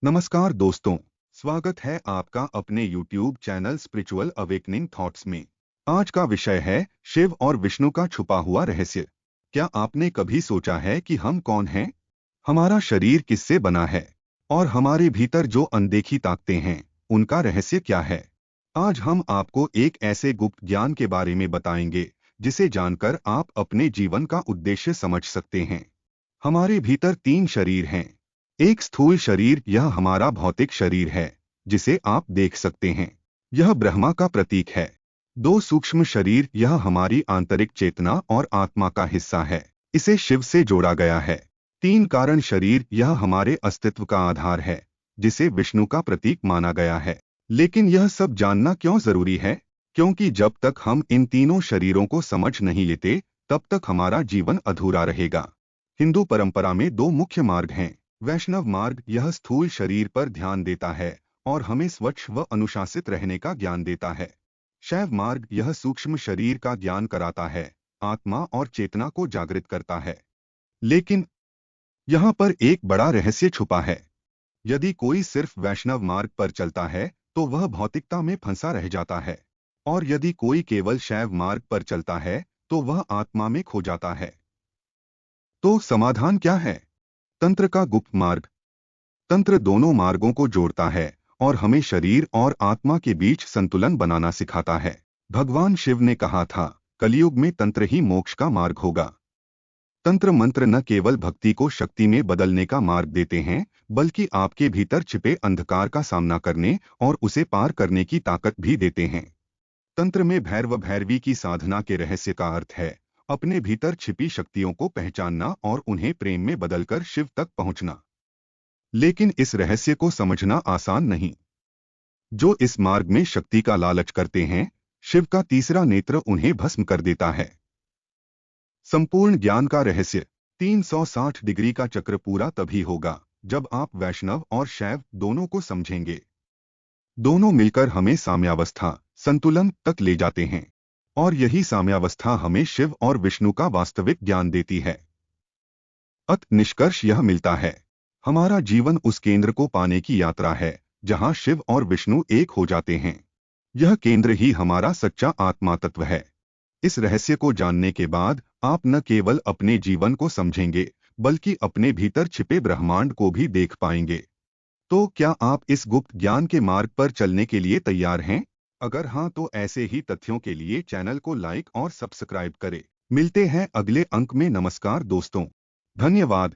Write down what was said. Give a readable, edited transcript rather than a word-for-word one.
नमस्कार दोस्तों, स्वागत है आपका अपने YouTube channel spiritual awakening thoughts में। आज का विषय है शिव और विष्णु का छुपा हुआ रहस्य। क्या आपने कभी सोचा है कि हम कौन हैं? हमारा शरीर किससे बना है? और हमारे भीतर जो अनदेखी ताकतें हैं, उनका रहस्य क्या है? आज हम आपको एक ऐसे गुप्त ज्ञान के बारे में बताएंगे, जिसे जानकर आप अपने जीवन का उद्देश्य समझ सकते हैं। हमारे भीतर 3 शरीर हैं। एक स्थूल शरीर, यह हमारा भौतिक शरीर है, जिसे आप देख सकते हैं। यह ब्रह्मा का प्रतीक है। 2 सूक्ष्म शरीर, यह हमारी आंतरिक चेतना और आत्मा का हिस्सा है। इसे शिव से जोड़ा गया है। 3 कारण शरीर, यह हमारे अस्तित्व का आधार है, जिसे विष्णु का प्रतीक माना गया है। लेकिन यह सब जानना क्यों जरूरी है? क्योंकि जब तक हम इन तीनों शरीरों को समझ नहीं लेते, तब तक हमारा जीवन अधूरा रहेगा। हिंदू परंपरा में 2 मुख्य मार्ग हैं। वैष्णव मार्ग, यह स्थूल शरीर पर ध्यान देता है और हमें स्वच्छ व अनुशासित रहने का ज्ञान देता है। शैव मार्ग, यह सूक्ष्म शरीर का ज्ञान कराता है, आत्मा और चेतना को जागृत करता है। लेकिन यहाँ पर एक बड़ा रहस्य छुपा है। यदि कोई सिर्फ वैष्णव मार्ग पर चलता है, तो वह भौतिकता में फंसा रह जाता है। और यदि कोई केवल शैव मार्ग पर चलता है, तो वह आत्मा में खो जाता है। तो समाधान क्या है? तंत्र का गुप्त मार्ग। तंत्र दोनों मार्गों को जोड़ता है और हमें शरीर और आत्मा के बीच संतुलन बनाना सिखाता है। भगवान शिव ने कहा था, कलयुग में तंत्र ही मोक्ष का मार्ग होगा। तंत्र मंत्र न केवल भक्ति को शक्ति में बदलने का मार्ग देते हैं, बल्कि आपके भीतर छिपे अंधकार का सामना करने और उसे पार करने की ताकत भी देते हैं। तंत्र में भैरव भैरवी की साधना के रहस्य का अर्थ है अपने भीतर छिपी शक्तियों को पहचानना और उन्हें प्रेम में बदलकर शिव तक पहुंचना। लेकिन इस रहस्य को समझना आसान नहीं। जो इस मार्ग में शक्ति का लालच करते हैं, शिव का तीसरा नेत्र उन्हें भस्म कर देता है। संपूर्ण ज्ञान का रहस्य। 360 डिग्री का चक्र पूरा तभी होगा जब आप वैष्णव और शैव दोनों को समझेंगे। दोनों मिलकर हमें साम्यावस्था, संतुलन तक ले जाते हैं। और यही साम्यावस्था हमें शिव और विष्णु का वास्तविक ज्ञान देती है। निष्कर्ष यह मिलता है, हमारा जीवन उस केंद्र को पाने की यात्रा है, जहां शिव और विष्णु एक हो जाते हैं। यह केंद्र ही हमारा सच्चा आत्मा तत्व है। इस रहस्य को जानने के बाद आप न केवल अपने जीवन को समझेंगे, बल्कि अपने भीतर छिपे ब्रह्मांड को भी देख पाएंगे। तो क्या आप इस गुप्त ज्ञान के मार्ग पर चलने के लिए तैयार हैं? अगर हाँ, तो ऐसे ही तथ्यों के लिए चैनल को लाइक और सब्सक्राइब करें। मिलते हैं अगले अंक में। नमस्कार दोस्तों, धन्यवाद।